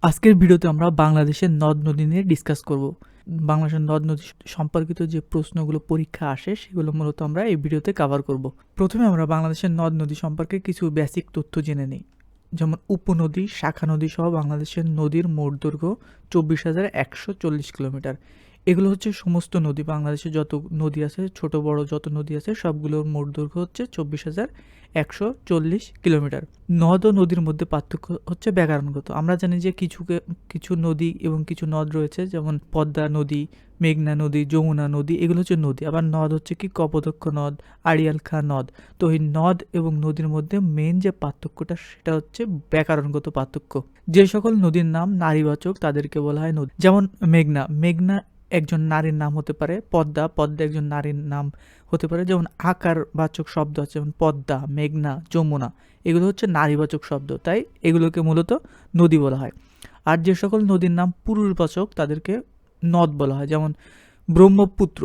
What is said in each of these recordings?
আজকের ভিডিওতে আমরা বাংলাদেশের নদ-নদী নিয়ে ডিসকাস করব। বাংলাদেশের নদ-নদী সম্পর্কিত যে প্রশ্নগুলো পরীক্ষা আসে সেগুলো মূলত আমরা এই ভিডিওতে কভার করব। প্রথমে আমরা বাংলাদেশের নদ-নদী সম্পর্কে কিছু বেসিক তথ্য জেনে নিই। যেমন উপনদী, শাখা নদী সহ বাংলাদেশের নদীর মোট দৈর্ঘ্য 24,140 কিলোমিটার। এগুলো হচ্ছে সমস্ত নদী, বাংলাদেশে যত নদী আছে, ছোট বড় যত নদী আছে সবগুলোর মোট দৈর্ঘ্য হচ্ছে 24,140 কিলোমিটার। নদ ও নদীর মধ্যে পার্থক্য হচ্ছে ব্যাকরণগত। আমরা জানি যে কিছু নদী এবং কিছু নদ রয়েছে, যেমন পদ্মা নদী, মেঘনা নদী, যমুনা নদী, এগুলো হচ্ছে নদী। আবার নদ হচ্ছে কি কপোতাক্ষ নদ, আড়িয়াল খাঁ নদ। তো এই নদ এবং নদীর মধ্যে মেন যে পার্থক্যটা সেটা হচ্ছে ব্যাকরণগত পার্থক্য। যে সকল নদীর নাম নারীবাচক তাদেরকে বলা হয় নদী। যেমন মেঘনা একজন নারীর নাম হতে পারে, পদ্মা একজন নারীর নাম হতে পারে। যেমন আকারবাচক শব্দ আছে, যেমন পদ্মা, মেঘনা, যমুনা, এগুলো হচ্ছে নারীবাচক শব্দ, তাই এগুলোকে মূলত নদী বলা হয়। আর যে সকল নদীর নাম পুরুষবাচক তাদেরকে নদ বলা হয়। যেমন ব্রহ্মপুত্র,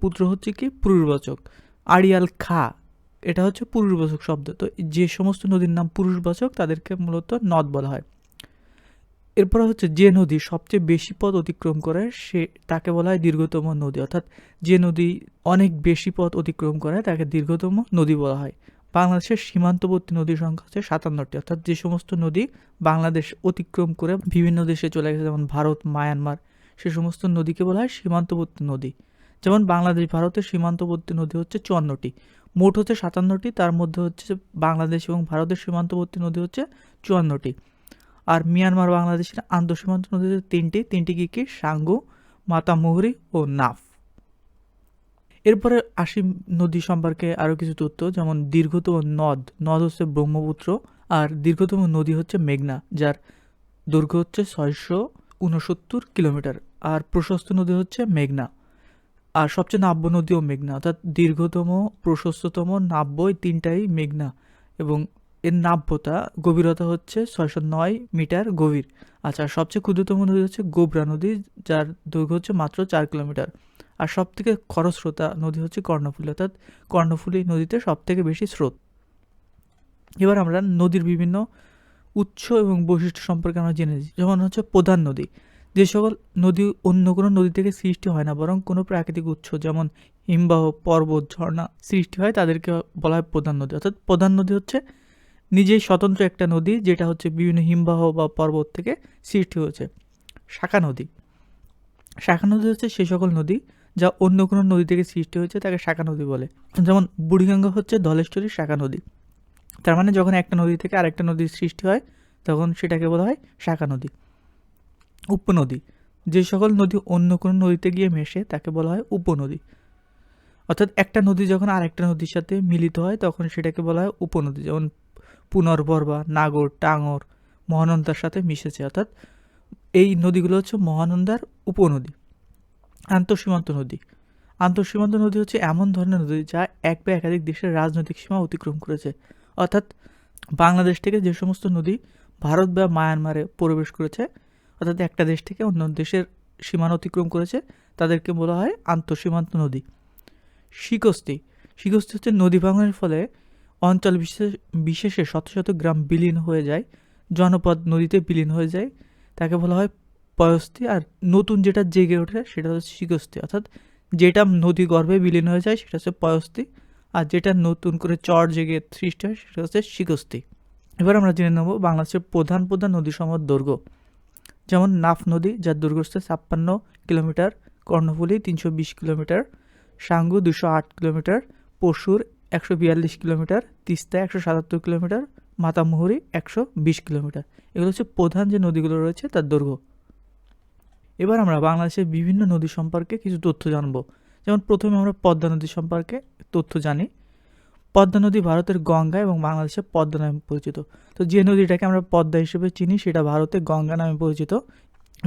পুত্র হচ্ছে কি পুরুষবাচক। আড়িয়াল খাঁ, এটা হচ্ছে পুরুষবাচক শব্দ। তো যে সমস্ত নদীর নাম পুরুষবাচক তাদেরকে মূলত নদ বলা হয়। এরপর হচ্ছে যে নদী সবচেয়ে বেশি পথ অতিক্রম করে তাকে বলা হয় দীর্ঘতম নদী। অর্থাৎ যে নদী অনেক বেশি পথ অতিক্রম করে তাকে দীর্ঘতম নদী বলা হয়। বাংলাদেশের সীমান্তবর্তী নদীর সংখ্যা হচ্ছে 57টি। অর্থাৎ যে সমস্ত নদী বাংলাদেশ অতিক্রম করে বিভিন্ন দেশে চলে গেছে, যেমন ভারত, মায়ানমার, সে সমস্ত নদীকে বলা হয় সীমান্তবর্তী নদী। যেমন বাংলাদেশ ভারতের সীমান্তবর্তী নদী হচ্ছে 54টি, মোট হচ্ছে 57টি। তার মধ্যে হচ্ছে বাংলাদেশ এবং ভারতের সীমান্তবর্তী নদী হচ্ছে 54টি। আর মিয়ানমার বাংলাদেশের আন্তঃসীমান্ত নদী হচ্ছে তিনটি কি সাঙ্গু, মাতামুহুরি ও নাফ। এরপরে আসি নদী সম্পর্কে আরও কিছু তথ্য। যেমন দীর্ঘতম নদ হচ্ছে ব্রহ্মপুত্র, আর দীর্ঘতম নদী হচ্ছে মেঘনা, যার দৈর্ঘ্য হচ্ছে 669 কিলোমিটার। আর প্রশস্ত নদী হচ্ছে মেঘনা। আর সবচেয়ে নাব্য নদীও মেঘনা, অর্থাৎ দীর্ঘতম, প্রশস্ততম, নাব্য, এই তিনটাই মেঘনা। এবং এর নাব্যতা, গভীরতা হচ্ছে 609 মিটার গভীর। আচ্ছা, সবচেয়ে ক্ষুদ্রতম নদী হচ্ছে গোবরা নদী, যার দৈর্ঘ্য হচ্ছে মাত্র 4 কিলোমিটার। আর সবথেকে খরস্রোতা নদী হচ্ছে কর্ণফুলী, অর্থাৎ কর্ণফুলী নদীতে সবথেকে বেশি স্রোত। এবার আমরা নদীর বিভিন্ন উৎস এবং বৈশিষ্ট্য সম্পর্কে আমরা জেনে নিই। যেমন হচ্ছে প্রধান নদী, যে সকল নদী অন্য কোনো নদী থেকে সৃষ্টি হয় না, বরং কোনো প্রাকৃতিক উৎস যেমন হিমবাহ, পর্বত, ঝর্ণা সৃষ্টি হয়, তাদেরকে বলা হয় প্রধান নদী। অর্থাৎ প্রধান নদী হচ্ছে নিজেই স্বতন্ত্র একটা নদী, যেটা হচ্ছে বিভিন্ন হিমবাহ বা পর্বত থেকে সৃষ্টি হয়েছে। শাখা নদী হচ্ছে সে সকল নদী যা অন্য কোনো নদী থেকে সৃষ্টি হয়েছে, তাকে শাখা নদী বলে। যেমন বুড়িগঙ্গা হচ্ছে ধলেশ্বরীর শাখা নদী। তার মানে যখন একটা নদী থেকে আরেকটা নদীর সৃষ্টি হয় তখন সেটাকে বলা হয় শাখা নদী। উপনদী, যে সকল নদী অন্য কোনো নদীতে গিয়ে মেশে তাকে বলা হয় উপনদী। অর্থাৎ একটা নদী যখন আরেকটা নদীর সাথে মিলিত হয় তখন সেটাকে বলা হয় উপনদী। যেমন পুনর্ভরবা, নাগর, টাঙ্গর মহানন্দার সাথে মিশেছে, অর্থাৎ এই নদীগুলো হচ্ছে মহানন্দার উপনদী। আন্তঃসীমান্ত নদী হচ্ছে এমন ধরনের নদী যা এক বা একাধিক দেশের রাজনৈতিক সীমা অতিক্রম করেছে। অর্থাৎ বাংলাদেশ থেকে যে সমস্ত নদী ভারত বা মায়ানমারে প্রবেশ করেছে, অর্থাৎ একটা দেশ থেকে অন্য দেশের সীমানা অতিক্রম করেছে, তাদেরকে বলা হয় আন্তঃসীমান্ত নদী। শিকস্তি হচ্ছে নদী ভাঙনের ফলে অঞ্চল বিশেষে শত শত গ্রাম বিলীন হয়ে যায়, জনপদ নদীতে বিলীন হয়ে যায়, তাকে বলা হয় পয়স্তি। আর নতুন যেটা জেগে ওঠে সেটা হচ্ছে শিকস্তি, অর্থাৎ যেটা নদী গর্ভে বিলীন হয়ে যায় সেটা হচ্ছে পয়স্তি, আর যেটা নতুন করে চর জেগে সৃষ্টি হয় সেটা হচ্ছে শিকস্তি। এবার আমরা জেনে নেব বাংলাদেশের প্রধান নদীসমূহের দৈর্ঘ্য। যেমন নাফ নদী, যার দৈর্ঘ্য হচ্ছে 56 kilometre, Karnaphuli 320 kilometre, Sangu 208 kilometre, পশুর 142 kilometre, Teesta 177 kilometre, Matamuhuri 120 kilometre. এগুলো হচ্ছে প্রধান যে নদীগুলো রয়েছে তার দৈর্ঘ্য। এবার আমরা বাংলাদেশের বিভিন্ন নদী সম্পর্কে কিছু তথ্য জানব। যেমন প্রথমে আমরা পদ্মা নদী সম্পর্কে তথ্য জানি। পদ্মা নদী ভারতের গঙ্গা এবং বাংলাদেশের পদ্মা নামে পরিচিত। তো যে নদীটাকে আমরা পদ্মা হিসেবে চিনি সেটা ভারতে গঙ্গা নামে পরিচিত,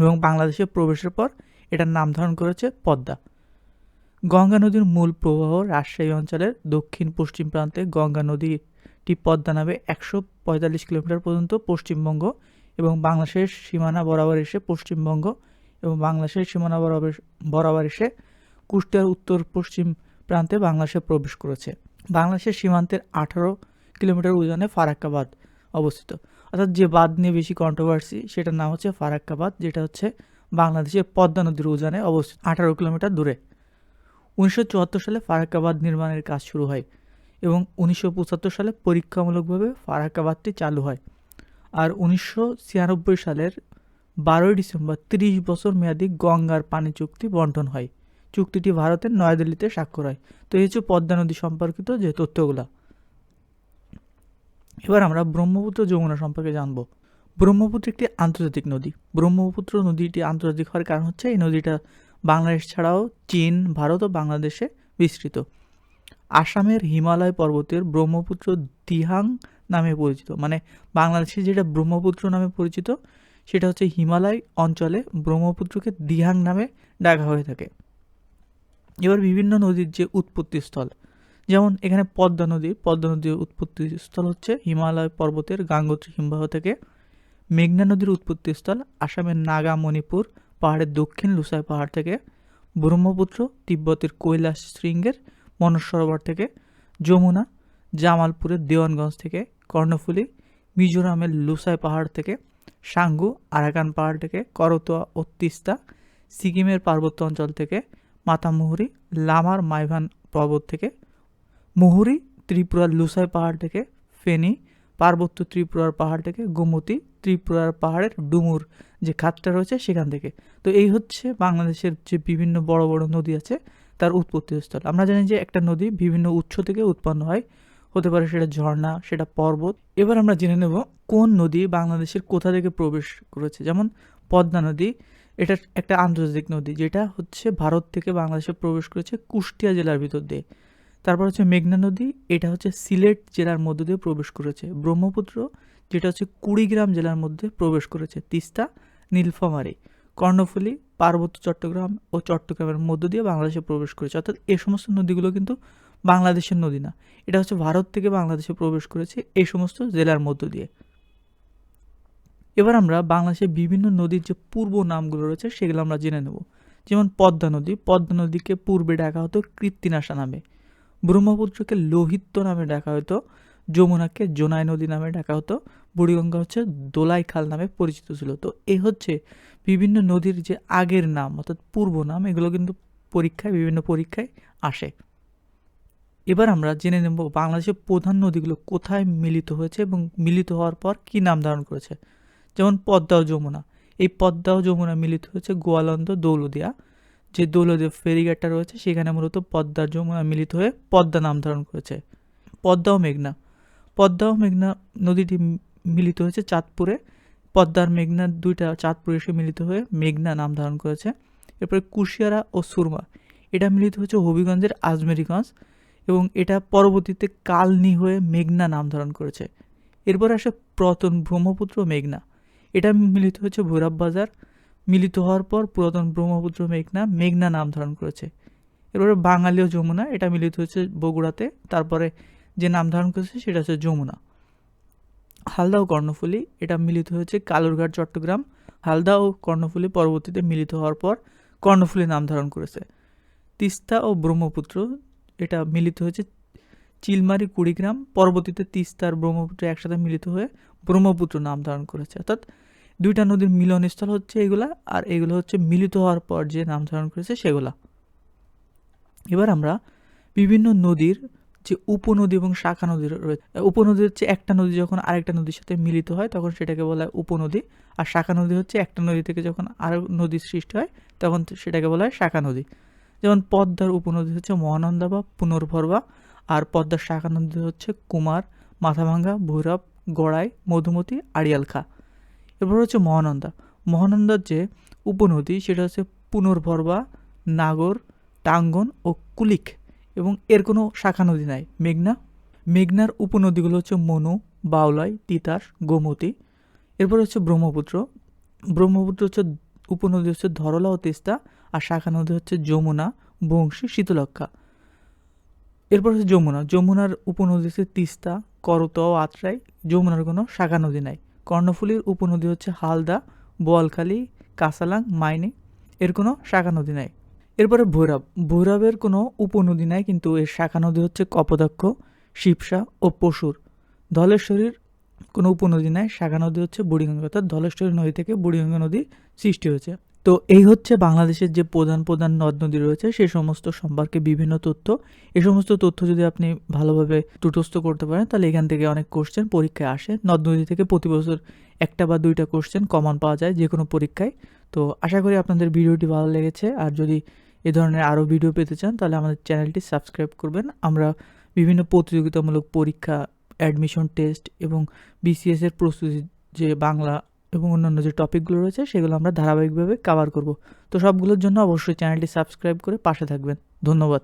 এবং বাংলাদেশে প্রবেশের পর এটার নাম ধারণ করেছে পদ্মা। গঙ্গা নদীর মূল প্রবাহ রাজশাহী অঞ্চলের দক্ষিণ পশ্চিম প্রান্তে। গঙ্গা নদীটি পদ্মা নামে 145 কিলোমিটার পর্যন্ত পশ্চিমবঙ্গ এবং বাংলাদেশের সীমানা বরাবর এসে কুষ্টিয়ার উত্তর পশ্চিম প্রান্তে বাংলাদেশে প্রবেশ করেছে। বাংলাদেশের সীমান্তের 18 কিলোমিটার উজানে ফারাক্কাবাদ অবস্থিত। অর্থাৎ যে বাঁধ নিয়ে বেশি কন্ট্রোভার্সি সেটার নাম হচ্ছে ফারাক্কা বাঁধ, যেটা হচ্ছে বাংলাদেশের পদ্মা নদীর উজানে অবস্থিত 18 কিলোমিটার দূরে। 1974 সালে ফারাক্কা বাঁধ নির্মাণের কাজ শুরু হয় এবং 1975 সালে পরীক্ষামূলকভাবে ফারাক্কা বাঁধটি চালু হয়। আর 1996 সালের 12 ডিসেম্বর 30 বছর মেয়াদী গঙ্গার পানি চুক্তি বন্টন হয়। চুক্তিটি ভারতের নয়াদিল্লিতে স্বাক্ষর হয়। তো এই হচ্ছে পদ্মা নদী সম্পর্কিত যে তথ্যগুলা। এবার আমরা ব্রহ্মপুত্র যমুনা সম্পর্কে জানব। ব্রহ্মপুত্র একটি আন্তর্জাতিক নদী। ব্রহ্মপুত্র নদীটি আন্তর্জাতিক হওয়ার কারণ হচ্ছে এই নদীটা বাংলাদেশ ছাড়াও চীন, ভারত ও বাংলাদেশে বিস্তৃত। আসামের হিমালয় পর্বতের ব্রহ্মপুত্র দিহাং নামে পরিচিত, মানে বাংলাদেশে যেটা ব্রহ্মপুত্র নামে পরিচিত সেটা হচ্ছে হিমালয় অঞ্চলে ব্রহ্মপুত্রকে দিহাং নামে ডাকা হয়ে থাকে। এবার বিভিন্ন নদীর যে উৎপত্তিস্থল, যেমন এখানে পদ্মা নদীর উৎপত্তিস্থল হচ্ছে হিমালয় পর্বতের গাঙ্গোত্রী হিমবাহ থেকে। মেঘনা নদীর উৎপত্তিস্থল আসামের নাগা মণিপুর পাহাড়ের দক্ষিণ লুসাই পাহাড় থেকে। ব্রহ্মপুত্র তিব্বতের কৈলাস শৃঙ্গের মানস সরোবর থেকে। যমুনা জামালপুরের দেওয়ানগঞ্জ থেকে। কর্ণফুলী মিজোরামের লুসাই পাহাড় থেকে। সাঙ্গু আরাকান পাহাড় থেকে। করতোয়া ও তিস্তা সিকিমের পার্বত্য অঞ্চল থেকে। মাতামুহুরি লামার মাইভান পর্বত থেকে। মুহুরী ত্রিপুরার লুসাই পাহাড় থেকে। ফেনী পার্বত্য ত্রিপুরার পাহাড় থেকে। গোমতী ত্রিপুরার পাহাড়ের ডুমুর যে খাতটা রয়েছে সেখান থেকে। তো এই হচ্ছে বাংলাদেশের যে বিভিন্ন বড় বড় নদী আছে তার উৎপত্তিস্থল। আমরা জানি যে একটা নদী বিভিন্ন উৎস থেকে উৎপন্ন হয়, হতে পারে সেটা ঝর্ণা, সেটা পর্বত। এবার আমরা জেনে নেব কোন নদী বাংলাদেশের কোথা থেকে প্রবেশ করেছে। যেমন পদ্মা নদী, এটা একটা আন্তর্জাতিক নদী যেটা হচ্ছে ভারত থেকে বাংলাদেশে প্রবেশ করেছে কুষ্টিয়া জেলার ভিতর দিয়ে। তারপর হচ্ছে মেঘনা নদী, এটা হচ্ছে সিলেট জেলার মধ্য দিয়ে প্রবেশ করেছে। ব্রহ্মপুত্র যেটা হচ্ছে কুড়িগ্রাম জেলার মধ্যে প্রবেশ করেছে। তিস্তা নীলফামারী। কর্ণফুলী পার্বত্য চট্টগ্রাম ও চট্টগ্রামের মধ্য দিয়ে বাংলাদেশে প্রবেশ করেছে। অর্থাৎ এই সমস্ত নদীগুলো কিন্তু বাংলাদেশের নদী না, এটা হচ্ছে ভারত থেকে বাংলাদেশে প্রবেশ করেছে এই সমস্ত জেলার মধ্য দিয়ে। এবার আমরা বাংলাদেশের বিভিন্ন নদীর যে পূর্ব নামগুলো রয়েছে সেগুলো আমরা জেনে নেব। যেমন পদ্মা নদীকে পূর্বে ডাকা হতো কৃত্তিনাশা নামে। ব্রহ্মপুত্রকে লোহিত্য নামে ডাকা হতো। যমুনাকে জোনাই নদী নামে ডাকা হতো। বুড়িগঙ্গা হচ্ছে দোলাই খাল নামে পরিচিত ছিল। তো এই হচ্ছে বিভিন্ন নদীর যে আগের নাম অর্থাৎ পূর্ব নাম, এগুলো কিন্তু বিভিন্ন পরীক্ষায় আসে। এবার আমরা জেনে নেব বাংলাদেশের প্রধান নদীগুলো কোথায় মিলিত হয়েছে এবং মিলিত হওয়ার পর কি নাম ধারণ করেছে। যেমন পদ্মা ও যমুনা, এই পদ্মা ও যমুনা মিলিত হয়েছে গোয়ালন্দ দৌলদিয়া, যে দৌলদিয়া ফেরিঘাটটা রয়েছে সেখানে মূলত পদ্মা যমুনা মিলিত হয়ে পদ্মা নাম ধারণ করেছে। পদ্মা ও মেঘনা নদীটি মিলিত হয়েছে চাঁদপুরে। পদ্মার মেঘনা দুইটা চাঁদপুরে এসে মিলিত হয়ে মেঘনা নাম ধারণ করেছে। এরপরে কুশিয়ারা ও সুরমা, এটা মিলিত হয়েছে হবিগঞ্জের আজমেরীগঞ্জ এবং এটা পরবর্তীতে কালনি হয়ে মেঘনা নাম ধারণ করেছে। এরপর আসে পুরাতন ব্রহ্মপুত্র মেঘনা, এটা মিলিত হয়েছে ভৈরব বাজার। মিলিত হওয়ার পর পুরাতন ব্রহ্মপুত্র মেঘনা নাম ধারণ করেছে। এরপরে বাঙালি ও যমুনা, এটা মিলিত হয়েছে বগুড়াতে, তারপরে যে নাম ধারণ করেছে সেটা হচ্ছে যমুনা। হালদা ও কর্ণফুলী, এটা মিলিত হয়েছে কালুরঘাট চট্টগ্রাম। হালদা ও কর্ণফুলী পরবর্তীতে মিলিত হওয়ার পর কর্ণফুলী নাম ধারণ করেছে। তিস্তা ও ব্রহ্মপুত্র, এটা মিলিত হয়েছে চিলমারি কুড়িগ্রাম। পরবর্তীতে তিস্তা আর ব্রহ্মপুত্র একসাথে মিলিত হয়ে ব্রহ্মপুত্র নাম ধারণ করেছে। অর্থাৎ দুইটা নদীর মিলনস্থল হচ্ছে এগুলা, আর এগুলো হচ্ছে মিলিত হওয়ার পর যে নাম ধারণ করেছে সেগুলা। এবার আমরা বিভিন্ন নদীর যে উপনদী এবং শাখা নদী রয়েছে, উপনদী হচ্ছে একটা নদী যখন আরেকটা নদীর সাথে মিলিত হয় তখন সেটাকে বলা হয় উপনদী, আর শাখা নদী হচ্ছে একটা নদী থেকে যখন আরও নদীর সৃষ্টি হয় তখন সেটাকে বলা হয় শাখা নদী। যেমন পদ্মার উপনদী হচ্ছে মহানন্দা বা পুনর্ভরবা, আর পদ্মার শাখা নদী হচ্ছে কুমার, মাথাভাঙ্গা, ভৈরব, গড়াই, মধুমতি, আড়িয়ালখা। এরপর হচ্ছে মহানন্দার যে উপনদী সেটা হচ্ছে পুনর্ভরবা, নাগর, টাঙ্গন ও কুলিক, এবং এর কোনো শাখা নদী নাই। মেঘনার উপনদীগুলো হচ্ছে মনু, বাউলাই, তিতাস, গোমতী। এরপর হচ্ছে ব্রহ্মপুত্র হচ্ছে উপনদী হচ্ছে ধরলা ও তিস্তা, আর শাখা নদী হচ্ছে যমুনা, বংশী, শীতলক্ষা। এরপর হচ্ছে যমুনার উপনদী হচ্ছে তিস্তা, করতোয়া ও আত্রাই। যমুনার কোনো শাখা নদী নাই। কর্ণফুলীর উপনদী হচ্ছে হালদা, বোয়ালখালী, কাসালাং, মাইনি, এর কোনো শাখা নদী নাই। এরপরে ভৈরবের কোনো উপনদী নাই, কিন্তু এর শাখা নদী হচ্ছে কপোতাক্ষ, শিবসা ও পশুর। ধলেশ্বরীর কোনো উপনদী নাই। শাখা নদী হচ্ছে বুড়িগঙ্গা, অর্থাৎ ধলেশ্বরী নদী থেকে বুড়িগঙ্গা নদী সৃষ্টি হয়েছে। তো এই হচ্ছে বাংলাদেশের যে প্রধান প্রধান নদ নদী রয়েছে সেই সমস্ত সম্পর্কে বিভিন্ন তথ্য। এই সমস্ত তথ্য যদি আপনি ভালোভাবে তুটস্থ করতে পারেন তাহলে এখান থেকে অনেক কোশ্চেন পরীক্ষায় আসে। নদ নদী থেকে প্রতি বছর 1টা বা 2টা কোশ্চেন কমন পাওয়া যায় যে কোনো পরীক্ষায়। তো আশা করি আপনাদের ভিডিওটি ভালো লেগেছে। আর যদি এ ধরনের আরও ভিডিও পেতে চান তাহলে আমাদের চ্যানেলটি সাবস্ক্রাইব করবেন। আমরা বিভিন্ন প্রতিযোগিতামূলক পরীক্ষা, অ্যাডমিশন টেস্ট এবং বিসিএস এর প্রস্তুতি, যে বাংলা এবং অন্যান্য যে টপিকগুলো রয়েছে সেগুলো আমরা ধারাবাহিকভাবে কভার করব। তো সবগুলোর জন্য অবশ্যই চ্যানেলটি সাবস্ক্রাইব করে পাশে থাকবেন। ধন্যবাদ।